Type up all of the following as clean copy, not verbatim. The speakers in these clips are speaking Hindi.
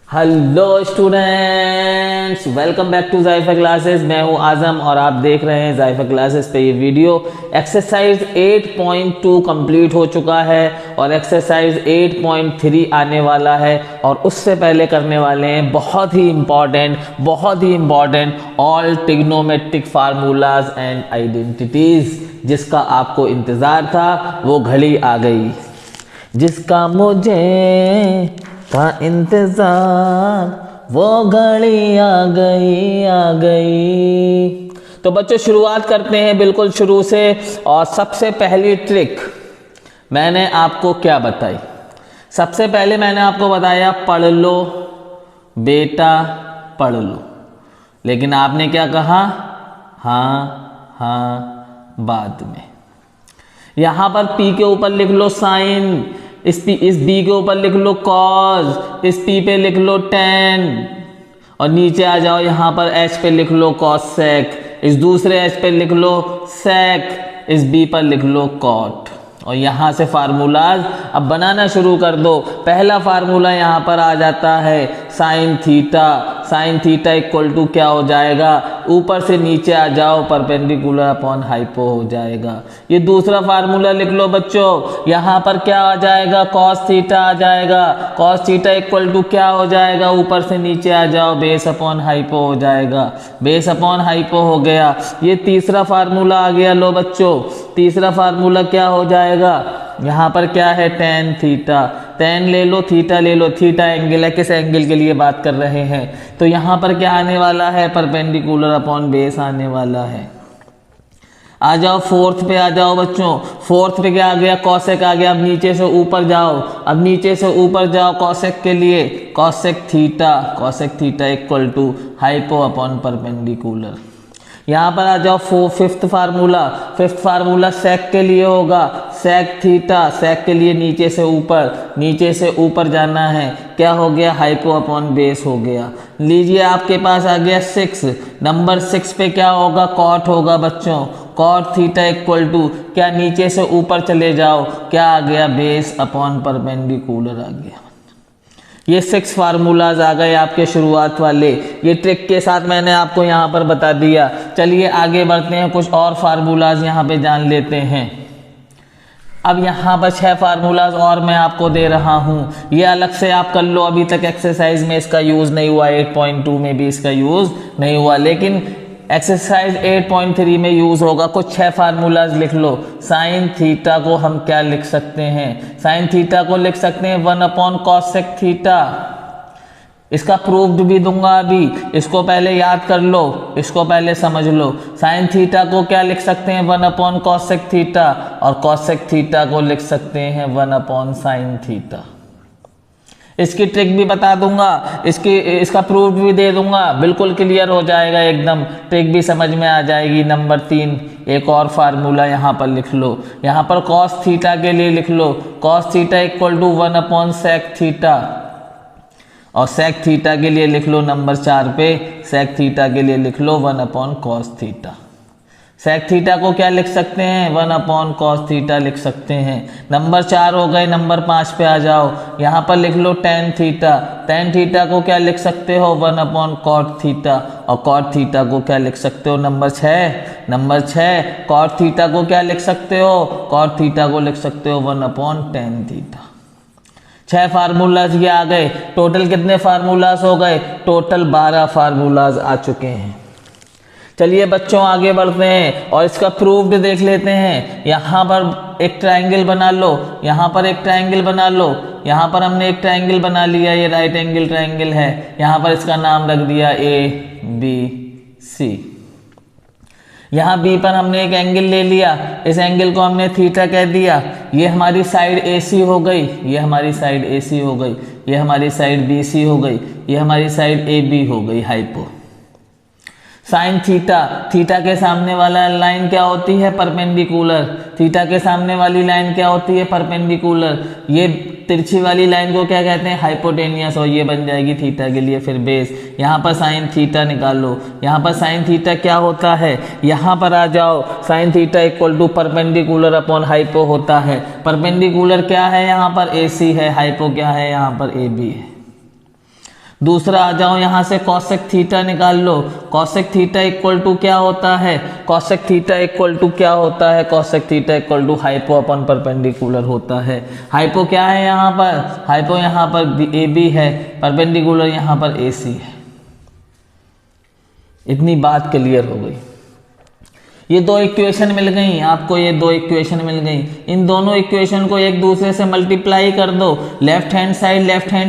Hello students, welcome back to जायफा क्लासेस। मैं हूं आजम और आप देख रहे हैं जायफा क्लासेस पे ये वीडियो। एक्सरसाइज 8.2 कंप्लीट हो चुका है और एक्सरसाइज 8.3 आने वाला है और उससे पहले करने वाले हैं बहुत ही important all trigonometric formulas and identities, जिसका आपको इंतज़ार था वो घड़ी आ गई, जिसका मुझे का इंतजार वो घड़ी आ गई। तो बच्चों शुरुआत करते हैं बिल्कुल शुरू से। और सबसे पहली ट्रिक मैंने आपको क्या बताई? सबसे पहले मैंने आपको बताया पढ़ लो बेटा पढ़ लो, लेकिन आपने क्या कहा? हाँ बाद में। यहां पर P के ऊपर लिख लो साइन, इस B के ऊपर लिख लो कॉज, इस P पे लिख लो टेन और नीचे आ जाओ यहाँ पर H पे लिख लो कॉसेक, इस दूसरे H पे लिख लो सेक, इस B पर लिख लो कॉट। और यहाँ से फार्मूलाज अब बनाना शुरू कर दो। पहला फार्मूला यहाँ पर आ जाता है sine theta. Sine theta equal to क्या हो जाएगा? ऊपर से नीचे आ जाओ, परपेंडिकुलर अपॉन हाइपो हो जाएगा। ये दूसरा फार्मूला लिख लो बच्चों। यहाँ पर क्या आ जाएगा? कॉस थीटा आ जाएगा। कॉस थीटा इक्वल टू क्या हो जाएगा? ऊपर से नीचे आ जाओ, बेस अपॉन हाइपो हो जाएगा। बेस अपॉन हाइपो हो गया। ये तीसरा फार्मूला आ गया। लो बच्चों, तीसरा फार्मूला क्या हो जाएगा? यहाँ पर क्या है? Tan theta. टेन ले लो, थीटा ले लो। थीटा एंगल है, किस एंगल के लिए बात कर रहे हैं? तो यहाँ पर क्या आने वाला है? परपेंडिकुलर अपॉन बेस आने वाला है। आ जाओ फोर्थ पे, आ जाओ बच्चों। फोर्थ पे क्या आ गया? कॉसेक आ गया। अब नीचे से ऊपर जाओ, अब नीचे से ऊपर जाओ कॉसेक के लिए। Cosec theta, cosec theta equal to hypo upon perpendicular. यहाँ पर आ जाओ fifth formula. Fifth formula sec के लिए होगा। सेक थीटा, सेक के लिए नीचे से ऊपर जाना है। क्या हो गया? हाइपो अपॉन बेस हो गया। लीजिए आपके पास आ गया 6। नंबर 6 पे क्या होगा? कॉट होगा बच्चों। कॉट थीटा इक्वल टू क्या? नीचे से ऊपर चले जाओ, क्या आ गया? बेस अपॉन परपेंडिकुलर आ गया। ये 6 फार्मूलाज आ गए आपके शुरुआत वाले। ये ट्रिक के साथ मैंने आपको यहाँ पर बता दिया। चलिए आगे बढ़ते हैं, कुछ और फार्मूलाज यहाँ पे जान लेते हैं। अब यहाँ पर 6 फार्मूलाज और मैं आपको दे रहा हूँ, ये अलग से आप कर लो। अभी तक एक्सरसाइज में इसका यूज़ नहीं हुआ, 8.2 में भी इसका यूज़ नहीं हुआ, लेकिन एक्सरसाइज 8.3 में यूज होगा। कुछ 6 फार्मूलाज लिख लो। साइन थीटा को हम क्या लिख सकते हैं? साइन थीटा को लिख सकते हैं 1 अपॉन कॉसेक थीटा। इसका प्रूफ्ड भी दूंगा अभी, इसको पहले याद कर लो, इसको पहले समझ लो। साइन थीटा को क्या लिख सकते हैं? 1 अपॉन कॉसेक थीटा, और कॉसेक थीटा को लिख सकते हैं 1 अपॉन साइन थीटा। इसकी ट्रिक भी बता दूंगा, इसका प्रूफ भी दे दूंगा, बिल्कुल क्लियर हो जाएगा एकदम, ट्रिक भी समझ में आ जाएगी। नंबर 3 एक और फार्मूला यहाँ पर लिख लो। यहाँ पर कॉस थीटा के लिए लिख लो, cos theta equal to 1 upon sec theta, और सेक थीटा के लिए लिख लो नंबर 4 पे, सेक थीटा के लिए लिख लो 1 upon cos theta. Sec theta को क्या लिख सकते हैं? 1 अपॉन कॉस थीटा लिख सकते हैं। नंबर 4 हो गए। नंबर 5 पे आ जाओ, यहाँ पर लिख लो टेन थीटा। टेन थीटा को क्या लिख सकते हो? 1 अपॉन कॉट थीटा, और कॉट थीटा को क्या लिख सकते हो? नंबर 6 कॉट थीटा को क्या लिख सकते हो? कॉट थीटा को लिख सकते हो 1 अपॉन टेन थीटा। 6 फार्मूलाज ये आ गए। टोटल कितने फार्मूलाज हो गए? टोटल 12 फार्मूलाज आ चुके हैं। चलिए बच्चों आगे बढ़ते हैं और इसका प्रूफ्ड देख लेते हैं। यहाँ पर एक ट्रायंगल बना लो, यहाँ पर एक ट्रायंगल बना लो। यहाँ पर हमने एक ट्रायंगल बना लिया, ये राइट एंगल ट्रायंगल है। यहाँ पर इसका नाम रख दिया ABC। यहाँ B पर हमने एक एंगल ले लिया, इस एंगल को हमने थीटा कह दिया। ये हमारी साइड AC हो गई, ये हमारी साइड AC हो गई, ये हमारी साइड BC हो गई, ये हमारी साइड AB हो गई हाइपो। साइन थीटा, थीटा के सामने वाला लाइन क्या होती है? परपेंडिकुलर। थीटा के सामने वाली लाइन क्या होती है? परपेंडिकुलर। ये तिरछी वाली लाइन को क्या कहते हैं? हाइपोटेनियस, और ये बन जाएगी थीटा के लिए फिर बेस। यहाँ पर साइन थीटा निकालो। यहाँ पर साइन थीटा क्या होता है? यहाँ पर आ जाओ, sine theta equal to perpendicular upon hypo होता है। परपेंडिकुलर क्या है? यहाँ पर AC है, हाइपो क्या है? यहाँ पर AB है। दूसरा आ जाओ यहाँ से कॉसेक थीटा निकाल लो। कॉसेक थीटा इक्वल टू क्या होता है, कॉसेक थीटा इक्वल टू क्या होता है, cosec theta equal to hypo upon perpendicular होता है। हाइपो क्या है यहाँ पर, हाइपो यहाँ पर ए बी है, परपेंडिकुलर यहाँ पर ए सी है। इतनी बात क्लियर हो गई। ये दो इक्वेशन मिल गई आपको, ये दो इक्वेशन मिल गई। इन दोनों इक्वेशन को एक दूसरे से मल्टीप्लाई कर दो। लेफ्ट हैंड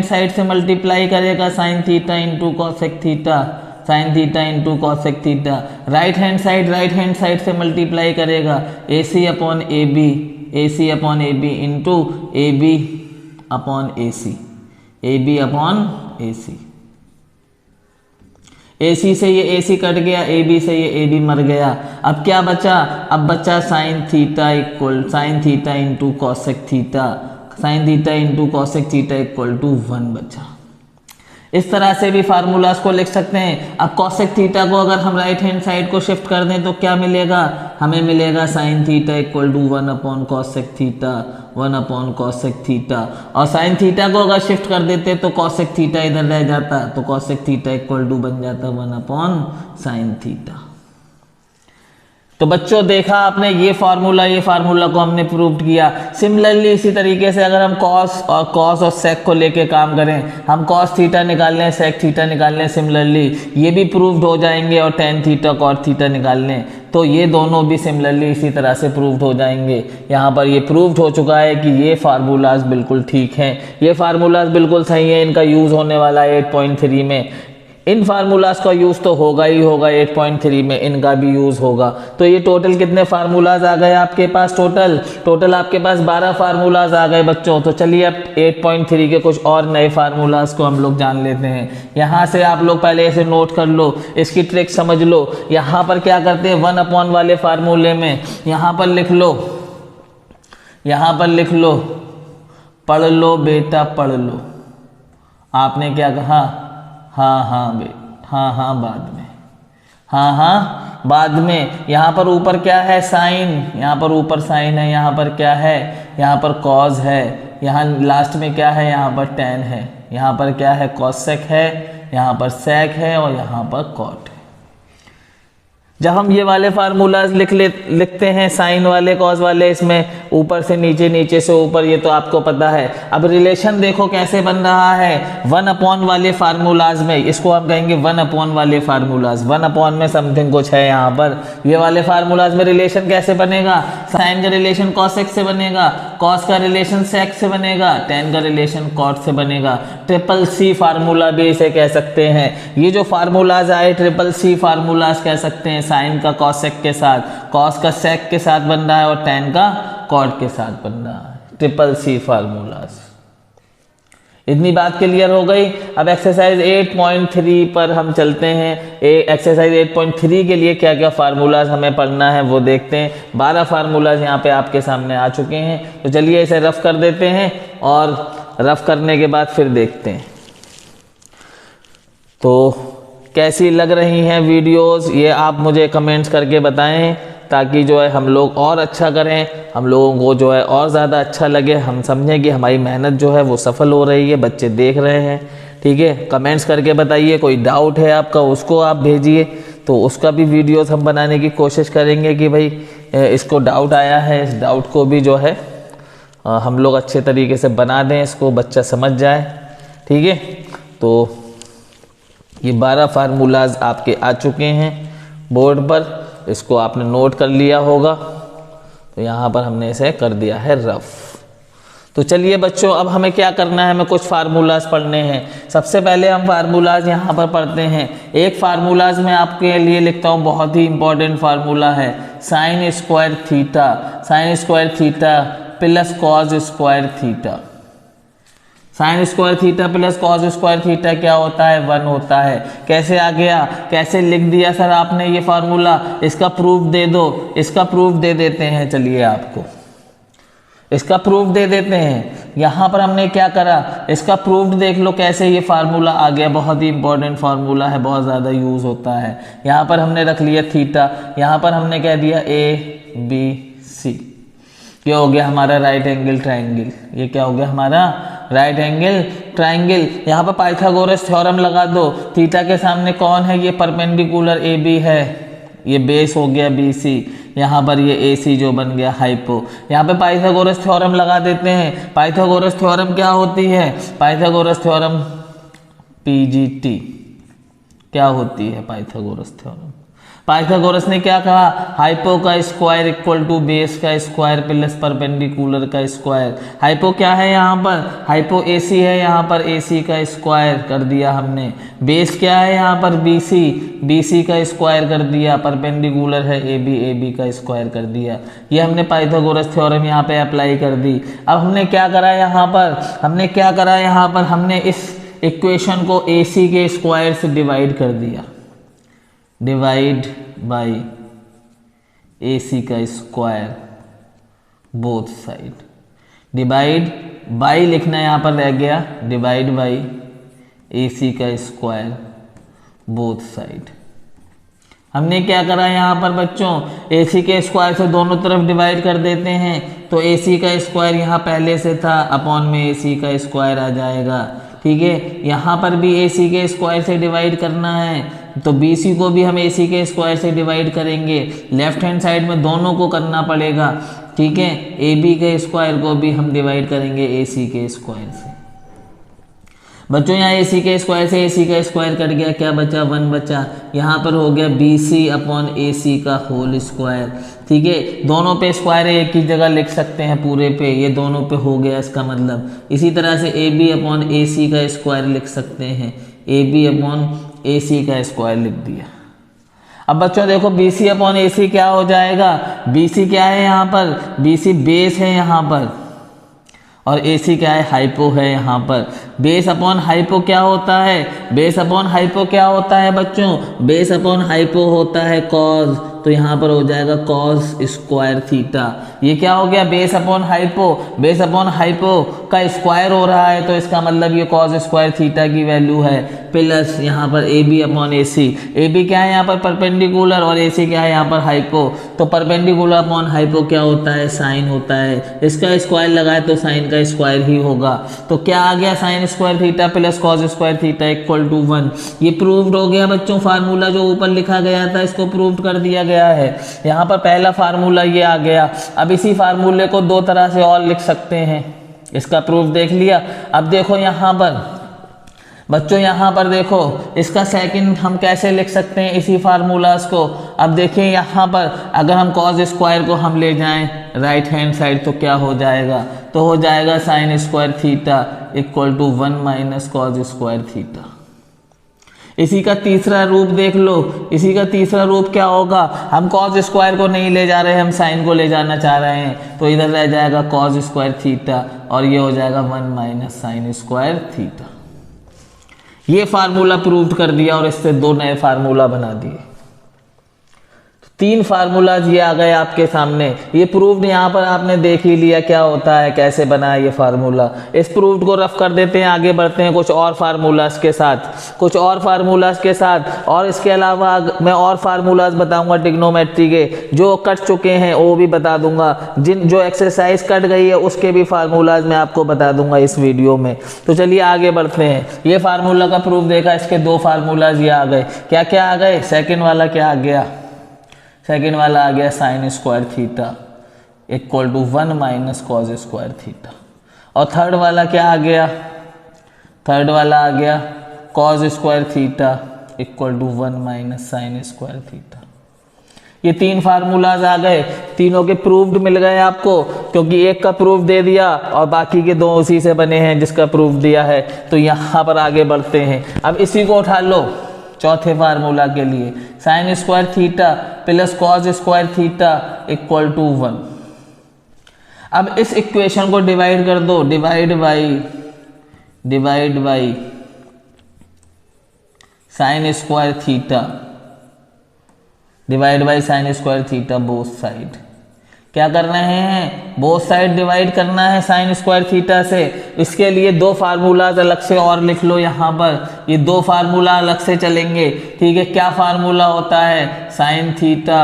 साइड से मल्टीप्लाई करेगा sine theta into cosec theta, sine theta into cosec theta. Right hand side से मल्टीप्लाई करेगा A C upon A B, A C upon A B into A B upon A C, A B upon A C. A C से ये ए सी कट गया, ए बी से ये ए बी मर गया। अब क्या बचा, अब बचा sine theta equal sine theta into cosec theta, sine theta into cosec theta equal to 1 बचा। इस तरह से भी फार्मूलाज को लिख सकते हैं। अब कॉसेक थीटा को अगर हम राइट हैंड साइड को शिफ्ट कर दें तो क्या मिलेगा, हमें मिलेगा sine theta equal to 1 upon cosec theta, 1 upon cosec theta. और साइन थीटा को अगर शिफ्ट कर देते तो कॉसेक थीटा इधर रह जाता, तो कॉसेक थीटा इक्वल टू बन जाता 1 अपॉन साइन थीटा। तो बच्चों देखा आपने, ये फार्मूला को हमने प्रूव किया। सिमिलरली इसी तरीके से अगर हम कॉस और सेक को लेके काम करें, हम कॉस थीटा निकाल लें, सेक थीटा निकाल लें, सिमिलरली ये भी प्रूव्ड हो जाएंगे। और टेन थीटा कॉट थीटा निकाल लें तो ये दोनों भी सिमिलरली इसी तरह से प्रूव्ड हो जाएंगे। यहाँ पर ये प्रूव्ड हो चुका है कि ये फार्मूलाज बिल्कुल ठीक हैं, ये फार्मूलाज बिल्कुल सही है। इनका यूज़ होने वाला है 8.3 में। इन फार्मूलाज का यूज़ तो होगा ही होगा, 8.3 में इनका भी यूज़ होगा। तो ये टोटल कितने फार्मूलाज आ गए आपके पास, टोटल आपके पास 12 फार्मूलाज आ गए बच्चों। तो चलिए अब 8.3 के कुछ और नए फार्मूलाज को हम लोग जान लेते हैं। यहाँ से आप लोग पहले इसे नोट कर लो, इसकी ट्रिक समझ लो। यहाँ पर क्या करते हैं, 1 अपॉन वाले फार्मूले में यहाँ पर लिख लो, यहाँ पर लिख लो, पढ़ लो बेटा पढ़ लो। आपने क्या कहा, हाँ बाद में, हाँ बाद में। यहाँ पर ऊपर क्या है, साइन, यहाँ पर ऊपर साइन है, यहाँ पर क्या है, यहाँ पर कॉज है, यहाँ लास्ट में क्या है, यहाँ पर टेन है, यहाँ पर क्या है, कॉसेक है, यहाँ पर सेक है और यहाँ पर कॉट है। जब हम ये वाले फार्मूलाज लिखते हैं, साइन वाले कॉज वाले, इसमें ऊपर से नीचे, नीचे से ऊपर, ये तो आपको पता है। अब रिलेशन देखो कैसे बन रहा है 1 अपॉन वाले फार्मूलाज में, इसको हम कहेंगे 1 अपॉन वाले फार्मूलाज। 1 अपॉन में समथिंग कुछ है यहाँ पर। ये वाले फार्मूलाज में रिलेशन कैसे बनेगा, साइन का रिलेशन कॉसेक से बनेगा, कॉस का रिलेशन सेक से बनेगा, टेन का रिलेशन कॉट से बनेगा। ट्रिपल सी फार्मूला भी इसे कह सकते हैं। ये जो फार्मूलाज आए ट्रिपल सी फार्मूलाज कह सकते हैं। साइन का कॉसेक के साथ, कॉस का सेक के साथ बन रहा है और टेन का कॉट के साथ बन रहा है, ट्रिपल सी फार्मूलाज। इतनी बात क्लियर हो गई। अब एक्सरसाइज 8.3 पर हम चलते हैं। एक्सरसाइज 8.3 के लिए क्या क्या फार्मूलाज हमें पढ़ना है वो देखते हैं। 12 फार्मूलाज यहाँ पे आपके सामने आ चुके हैं। तो चलिए इसे रफ कर देते हैं और रफ करने के बाद फिर देखते हैं तो कैसी लग रही हैं वीडियोस, ये आप मुझे कमेंट्स करके बताएं, ताकि जो है हम लोग और अच्छा करें, हम लोगों को जो है और ज़्यादा अच्छा लगे, हम समझें कि हमारी मेहनत जो है वो सफल हो रही है, बच्चे देख रहे हैं। ठीक है, कमेंट्स करके बताइए। कोई डाउट है आपका उसको आप भेजिए, तो उसका भी वीडियोस हम बनाने की कोशिश करेंगे कि भाई इसको डाउट आया है, इस डाउट को भी जो है हम लोग अच्छे तरीके से बना दें, इसको बच्चा समझ जाए। ठीक है, तो ये 12 फार्मूलाज आपके आ चुके हैं बोर्ड पर, इसको आपने नोट कर लिया होगा। तो यहाँ पर हमने इसे कर दिया है रफ। तो चलिए बच्चों, अब हमें क्या करना है, हमें कुछ फार्मूलाज पढ़ने हैं। सबसे पहले हम फार्मूलाज यहाँ पर पढ़ते हैं। एक फार्मूलाज मैं आपके लिए लिखता हूँ, बहुत ही इंपॉर्टेंट फार्मूला है, sine square theta, sign square theta plus cos square theta. Sign square theta plus cos square theta क्या होता है, 1 होता है। कैसे आ गया, कैसे लिख दिया सर आपने ये फार्मूला, इसका प्रूफ दे दो, इसका प्रूफ दे देते हैं। चलिए आपको इसका प्रूफ दे देते हैं। यहाँ पर हमने क्या करा, इसका प्रूफ देख लो कैसे ये फार्मूला आ गया। बहुत ही इंपॉर्टेंट फार्मूला है, बहुत ज़्यादा यूज़ होता है। यहाँ पर हमने रख लिया थीटा, यहाँ पर हमने कह दिया ABC, क्या हो गया हमारा राइट एंगल ट्राइंगल। ये क्या हो गया हमारा राइट एंगल ट्राइंगल। यहाँ पर पाइथागोरस थ्योरम लगा दो। थीटा के सामने कौन है, ये परपेंडिकुलर ए बी है, ये बेस हो गया बी सी, यहाँ पर ये ए सी जो बन गया हाइपो। यहाँ पे पाइथागोरस थ्योरम लगा देते हैं। पाइथागोरस थ्योरम क्या होती है, पाइथागोरस थ्योरम पीजीटी क्या होती है, पाइथागोरस थ्योरम। पाइथागोरस ने क्या कहा, हाइपो का स्क्वायर इक्वल टू बेस का स्क्वायर प्लस परपेंडिकुलर का स्क्वायर। हाइपो क्या है यहाँ पर, हाइपो एसी है, यहाँ पर एसी का स्क्वायर कर दिया हमने। बेस क्या है यहाँ पर बीसी, बीसी का स्क्वायर कर दिया। परपेंडिकुलर है एबी का स्क्वायर कर दिया। ये हमने पाइथागोरस थ्योरम यहाँ पे अप्लाई कर दी। अब हमने क्या करा यहाँ पर, हमने क्या करा यहाँ पर, हमने इस इक्वेशन को एसी के स्क्वायर से डिवाइड कर दिया, डिवाइड बाई एसी का square both side. Divide by लिखना यहाँ पर रह गया, डिवाइड बाई एसी का स्क्वायर बोथ साइड। हमने क्या करा यहाँ पर बच्चों, एसी के स्क्वायर से दोनों तरफ डिवाइड कर देते हैं, तो एसी का स्क्वायर यहाँ पहले से था, अपॉन में एसी का स्क्वायर आ जाएगा। ठीक है, यहाँ पर भी एसी के स्क्वायर से डिवाइड करना है, तो बीसी को भी हम एसी के स्क्वायर से डिवाइड करेंगे। लेफ्ट हैंड साइड में दोनों को करना पड़ेगा। ठीक है, ए बी के स्क्वायर को भी हम डिवाइड करेंगे एसी के स्क्वायर से। बच्चों यहाँ एसी के स्क्वायर से एसी का स्क्वायर कट गया, क्या बचा, 1 बचा। यहाँ पर हो गया बीसी अपॉन एसी का होल स्क्वायर। ठीक है, दोनों पे स्क्वायर है, एक ही जगह लिख सकते हैं पूरे पे, ये दोनों पे हो गया इसका मतलब। इसी तरह से ए बी अपॉन ए सी का स्क्वायर लिख सकते हैं, ए बी अपॉन ए सी का स्क्वायर लिख दिया। अब बच्चों देखो बी सी अपॉन ए सी क्या हो जाएगा, बी सी क्या है यहाँ पर, बी सी बेस है यहाँ पर, और ए सी क्या है, हाइपो है यहाँ पर। बेस अपॉन हाइपो क्या होता है, बेस अपॉन हाइपो क्या होता है बच्चों, बेस अपॉन हाइपो होता है कॉज, तो यहाँ पर हो जाएगा कॉस स्क्वायर थीटा। ये क्या हो गया, base upon hypo, base upon hypo का स्क्वायर हो रहा है, तो इसका मतलब ये कॉस स्क्वायर थीटा की वैल्यू है, प्लस यहाँ पर A B upon A C. A B क्या है यहाँ पर परपेंडिकुलर, और ए सी क्या है यहाँ पर हाइपो, तो परपेंडिकुलर अपॉन हाइपो क्या होता है, साइन होता है। इसका स्क्वायर लगाए तो साइन का स्क्वायर ही होगा, तो क्या आ गया, sine square theta plus cos square theta equal to 1। ये प्रूव्ड हो गया बच्चों। फार्मूला जो ऊपर लिखा गया था इसको प्रूव्ड कर दिया गया है। यहाँ पर पहला फार्मूला ये आ गया। अब इसी फार्मूले को दो तरह से और लिख सकते हैं, इसका प्रूफ देख लिया। अब देखो यहाँ पर बच्चों, यहाँ पर देखो इसका सेकंड हम कैसे लिख सकते हैं इसी फार्मूलाज को। अब देखिए यहाँ पर अगर हम कॉस स्क्वायर को हम ले जाएं राइट हैंड साइड तो क्या हो जाएगा, तो हो जाएगा sine square theta equal to 1 minus cos square theta. इसी का तीसरा रूप देख लो, इसी का तीसरा रूप क्या होगा, हम कॉस स्क्वायर को नहीं ले जा रहे हैं, हम साइन को ले जाना चाह रहे हैं, तो इधर रह जाएगा कॉस स्क्वायर थीटा और ये हो जाएगा 1 माइनस साइन स्क्वायर थीटा। ये फार्मूला प्रूव कर दिया और इससे दो नए फार्मूला बना दिए। तीन फार्मूलाज ये आ गए आपके सामने। ये प्रूव्ड यहाँ पर आपने देख ही लिया क्या होता है, कैसे बना है ये फार्मूला। इस प्रूव्ड को रफ कर देते हैं, आगे बढ़ते हैं कुछ और फार्मूलाज के साथ, कुछ और फार्मूलाज के साथ। और इसके अलावा मैं और फार्मूलाज बताऊंगा ट्रिग्नोमेट्री के, जो कट चुके हैं वो भी बता दूंगा, जो एक्सरसाइज कट गई है उसके भी फार्मूलाज मैं आपको बता दूंगा इस वीडियो में। तो चलिए आगे बढ़ते हैं। ये फार्मूला का प्रूफ देखा, इसके दो फार्मूलाज ये आ गए। क्या क्या आ गए, सेकेंड वाला क्या आ गया, सेकेंड वाला आ गया sine square theta equal to 1 minus cos square theta. और थर्ड वाला क्या आ गया, थर्ड वाला आ गया cos square theta equal to 1 minus sine square theta. ये तीन फार्मूलाज आ गए, तीनों के प्रूफ्ड मिल गए आपको, क्योंकि एक का प्रूफ दे दिया और बाकी के दो उसी से बने हैं जिसका प्रूफ दिया है। तो यहाँ पर आगे बढ़ते हैं। अब इसी को उठा लो चौथे फार्मूला के लिए, sine square theta plus cos square theta equal to 1। अब इस इक्वेशन को डिवाइड कर दो, divide by sine square theta, divide by sine square theta both side. क्या कर रहे हैं, बोथ साइड डिवाइड करना है साइन स्क्वायर थीटा से। इसके लिए दो फार्मूलाज अलग से और लिख लो यहाँ पर, ये दो फार्मूला अलग से चलेंगे। ठीक है, क्या फार्मूला होता है, sine theta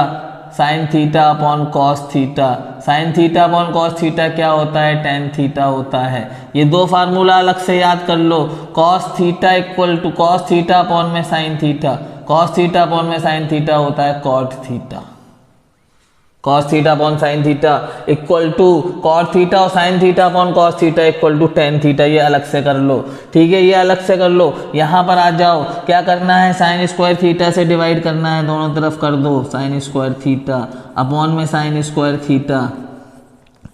sine theta upon cos theta. Sine theta upon cos theta क्या होता है, टेन थीटा होता है। ये दो फार्मूला अलग से याद कर लो। Cos theta equal to cos theta upon में sine theta, cos theta upon में साइन थीटा होता है cot theta. Cos theta upon sine theta equal to cot theta और sine theta upon cos theta equal to tan theta. ये अलग से कर लो, ठीक है, ये अलग से कर लो। यहाँ पर आ जाओ, क्या करना है, साइन स्क्वायर थीटा से डिवाइड करना है, दोनों तरफ कर दो साइन स्क्वायर थीटा अपॉन में sine square theta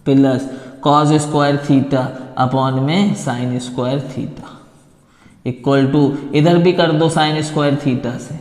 plus cos square theta upon में sine square theta equal to इधर भी कर दो साइन स्क्वायर थीटा से।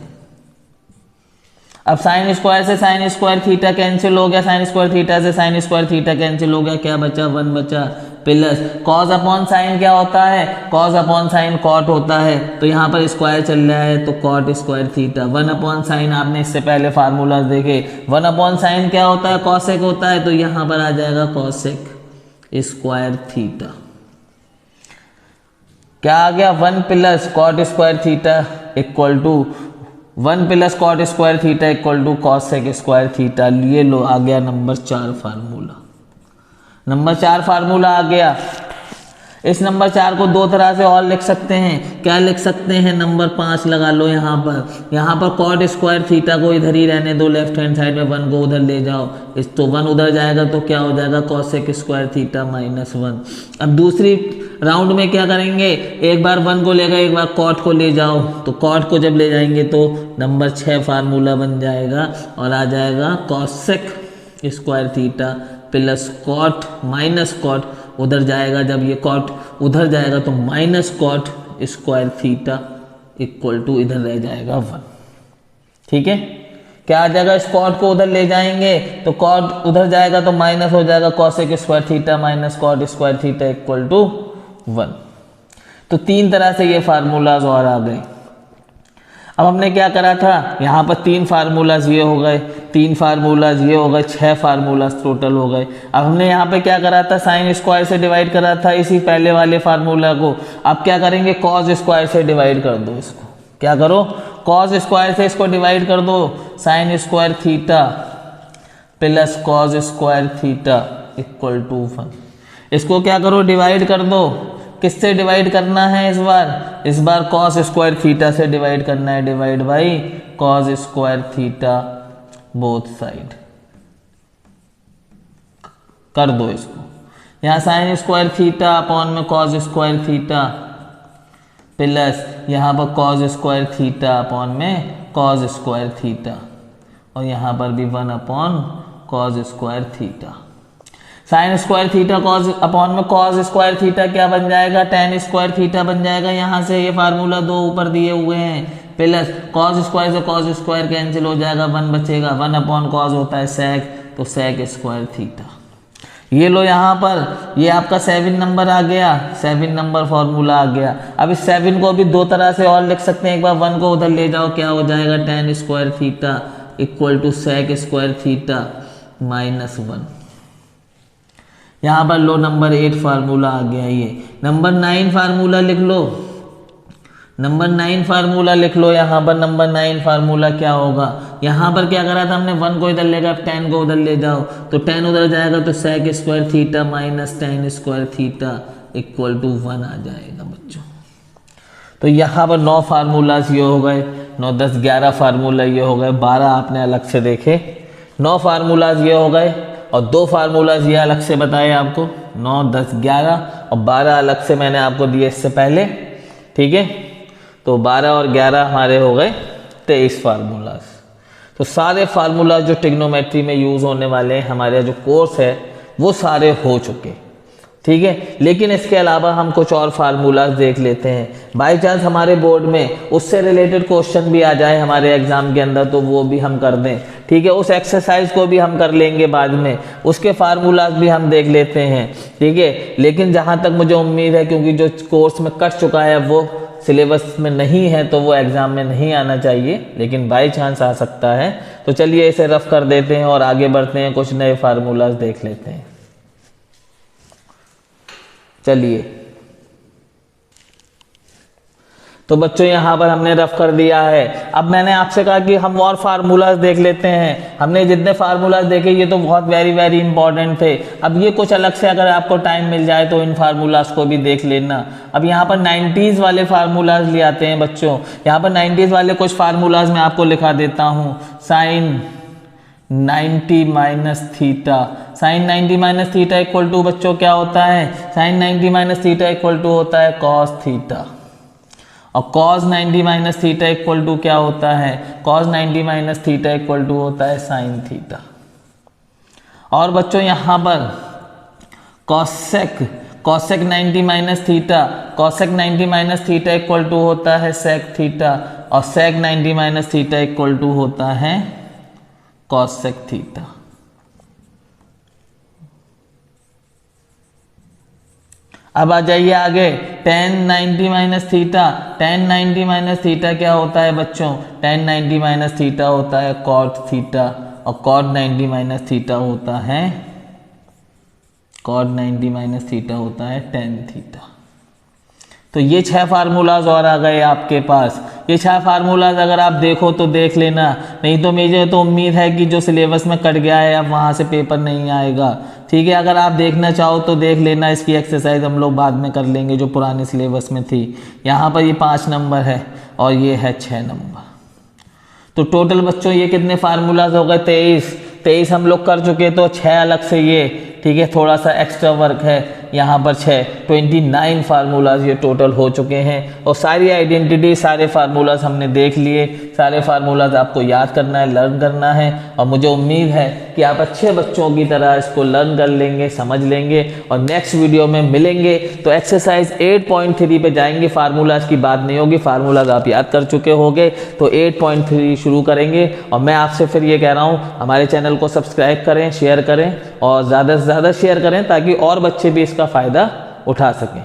अब साइन स्क्वायर से साइन स्क्वायर थीटा कैंसिल हो गया, साइन स्क्वायर थीटा से साइन स्क्वायर थीटा कैंसिल हो गया, क्या बचा, 1 बचा प्लस कॉस अपॉन साइन क्या होता है, कॉस अपॉन साइन कॉट होता है, तो यहाँ पर स्क्वायर चल रहा है तो cot square theta. 1 upon sine आपने इससे पहले फार्मूला देखे, 1 अपॉन साइन क्या होता है, कॉसेक होता है, तो यहाँ पर आ जाएगा कॉसेक स्क्वायर थीटा। क्या आ गया, 1 plus cot square theta equal to 1 plus cot square theta equal to cosec square theta. ये लो आ गया नंबर 4 फार्मूला। नंबर 4 फार्मूला आ गया। इस नंबर 4 को दो तरह से और लिख सकते हैं। क्या लिख सकते हैं, नंबर 5 लगा लो यहाँ पर कॉट स्क्वायर थीटा को इधर ही रहने दो, लेफ्ट हैंड साइड में 1 को उधर ले जाओ, इस तो 1 उधर जाएगा तो क्या हो जाएगा, कॉसेक स्क्वायर थीटा माइनस 1। अब दूसरी राउंड में क्या करेंगे, एक बार 1 को लेकर एक बार कॉट को ले जाओ, तो कॉट को जब ले जाएंगे तो नंबर 6 फार्मूला बन जाएगा और आ जाएगा cosec square theta plus cot minus cot, उधर जाएगा जब ये कॉट उधर जाएगा तो minus cot square theta equal to इधर रह जाएगा 1। ठीक है, क्या आ जाएगा, इस कॉट को उधर ले जाएंगे तो कॉट उधर जाएगा तो माइनस हो जाएगा cosec square theta minus cot square theta equal to 1। तो 3 तरह से ये फार्मूलाज और आ गए। अब हमने क्या करा था, यहाँ पर 3 फार्मूलाज ये हो गए, 3 फार्मूलाज ये हो गए, 6 फार्मूलाज टोटल हो गए। अब हमने यहाँ पे क्या करा था, साइन स्क्वायर से डिवाइड करा था इसी पहले वाले फार्मूला को। अब क्या करेंगे, कॉस स्क्वायर से डिवाइड कर दो इसको। क्या करो, कॉस स्क्वायर से इसको डिवाइड कर दो, sine square theta plus cos square theta equal to 1। इसको क्या करो, डिवाइड कर दो। किससे डिवाइड करना है इस बार कॉस स्क्वायर थीटा से डिवाइड करना है, divide by cos square theta both side कर दो इसको। यहाँ साइन स्क्वायर थीटा अपॉन में कॉस स्क्वायर थीटा प्लस यहाँ पर कॉस स्क्वायर थीटा अपॉन में कॉस स्क्वायर थीटा और यहाँ पर भी 1 upon cos square theta. Sign square theta cos upon में कॉस स्क्वायर थीटा क्या बन जाएगा, टेन स्क्वायर थीटा बन जाएगा। यहाँ से ये फार्मूला 2 ऊपर दिए हुए हैं प्लस कॉस स्क्वायर से कॉस स्क्वायर कैंसिल हो जाएगा, 1 बचेगा, 1 अपॉन कॉस होता है सेक, तो सेक स्क्वायर थीटा। ये लो यहाँ पर ये आपका 7 नंबर आ गया, 7 नंबर फॉर्मूला आ गया। अब इस 7 को भी 2 तरह से और लिख सकते हैं। एक बार 1 को उधर ले जाओ, क्या हो जाएगा, tan square theta equal to sec square theta minus 1। यहाँ पर लो नंबर 8 फार्मूला आ गया। ये नंबर 9 फार्मूला लिख लो, नंबर 9 फार्मूला लिख लो। यहाँ पर नंबर 9 फार्मूला क्या होगा, यहाँ पर क्या करा था हमने, 1 को इधर लेगा, 10 को उधर ले जाओ तो 10 उधर जाएगा तो sec square theta minus tan square theta equal to 1 आ जाएगा बच्चों। तो यहाँ पर 9 फार्मूलाज ये हो गए, 9 10 11 फार्मूला ये हो गए, 12 आपने अलग से देखे। 9 फार्मूलाज ये हो गए और 2 फार्मूलाज ये अलग से बताए आपको, 9 10 11 और 12 अलग से मैंने आपको दिए इससे पहले। ठीक है, तो 12 और 11 हमारे हो गए 23 फार्मूलाज। तो सारे फार्मूलाज जो ट्रिग्नोमेट्री में यूज़ होने वाले हैं, हमारे जो कोर्स है वो सारे हो चुके। ठीक है, लेकिन इसके अलावा हम कुछ और फार्मूलाज देख लेते हैं। बाई चांस हमारे बोर्ड में उससे रिलेटेड क्वेश्चन भी आ जाए हमारे एग्जाम के अंदर तो वो भी हम कर दें। ठीक है, उस एक्सरसाइज को भी हम कर लेंगे बाद में, उसके फार्मूलाज भी हम देख लेते हैं। ठीक है, लेकिन जहाँ तक मुझे उम्मीद है, क्योंकि जो कोर्स में कट चुका है वो सिलेबस में नहीं है तो वो एग्ज़ाम में नहीं आना चाहिए, लेकिन बाई चांस आ सकता है। तो चलिए इसे रफ कर देते हैं और आगे बढ़ते हैं, कुछ नए फार्मूलाज देख लेते हैं। चलिए, तो बच्चों यहाँ पर हमने रफ कर दिया है। अब मैंने आपसे कहा कि हम और फार्मूलाज देख लेते हैं। हमने जितने फार्मूलाज देखे ये तो बहुत वेरी वेरी इंपॉर्टेंट थे। अब ये कुछ अलग से अगर आपको टाइम मिल जाए तो इन फार्मूलाज को भी देख लेना। अब यहाँ पर 90s वाले फार्मूलाज ले आते हैं बच्चों। यहाँ पर 90s वाले कुछ फार्मूलाज मैं आपको लिखा देता हूँ। Sine 90 minus theta, sine 90 minus theta equal to बच्चों क्या होता है? Sine 90 minus theta equal to होता है कॉस थीटा। और cos 90 minus theta equal to क्या होता है? cos 90 minus theta equal to होता है साइन थीटा। और बच्चों यहाँ पर cosec 90 minus theta, cosec 90 minus theta equal to होता है sec थीटा। और sec 90 minus theta equal to होता है cosec थीटा। अब आ जाइए आगे, tan 90 minus theta, tan 90 minus theta क्या होता है बच्चों? tan 90 माइनस थीटा होता है cot थीटा। और cot 90 माइनस थीटा होता है tan थीटा। तो ये 6 फार्मूलाज और आ गए आपके पास। ये 6 फार्मूलाज अगर आप देखो तो देख लेना, नहीं तो मुझे तो उम्मीद है कि जो सिलेबस में कट गया है अब वहाँ से पेपर नहीं आएगा। ठीक है, अगर आप देखना चाहो तो देख लेना। इसकी एक्सरसाइज हम लोग बाद में कर लेंगे जो पुराने सिलेबस में थी। यहाँ पर ये 5 नंबर है और ये है 6 नंबर। तो टोटल बच्चों ये कितने फार्मूलाज हो गए? 23 हम लोग कर चुके। तो 6 अलग से ये, ठीक है, थोड़ा सा एक्स्ट्रा वर्क है यहाँ पर 29 फार्मूलाज ये टोटल हो चुके हैं। और सारी आइडेंटिटी, सारे फार्मूलाज हमने देख लिए। सारे फार्मूलाज आपको याद करना है, लर्न करना है। और मुझे उम्मीद है कि आप अच्छे बच्चों की तरह इसको लर्न कर लेंगे, समझ लेंगे। और नेक्स्ट वीडियो में मिलेंगे तो एक्सरसाइज 8.3 पे जाएंगे। फार्मूलाज की बात नहीं होगी, फार्मूलाज आप याद कर चुके होंगे। तो 8.3 शुरू करेंगे। और मैं आपसे फिर ये कह रहा हूँ, हमारे चैनल को सब्सक्राइब करें, शेयर करें और ज़्यादा से ज़्यादा शेयर करें ताकि और बच्चे भी इसका फ़ायदा उठा सकें।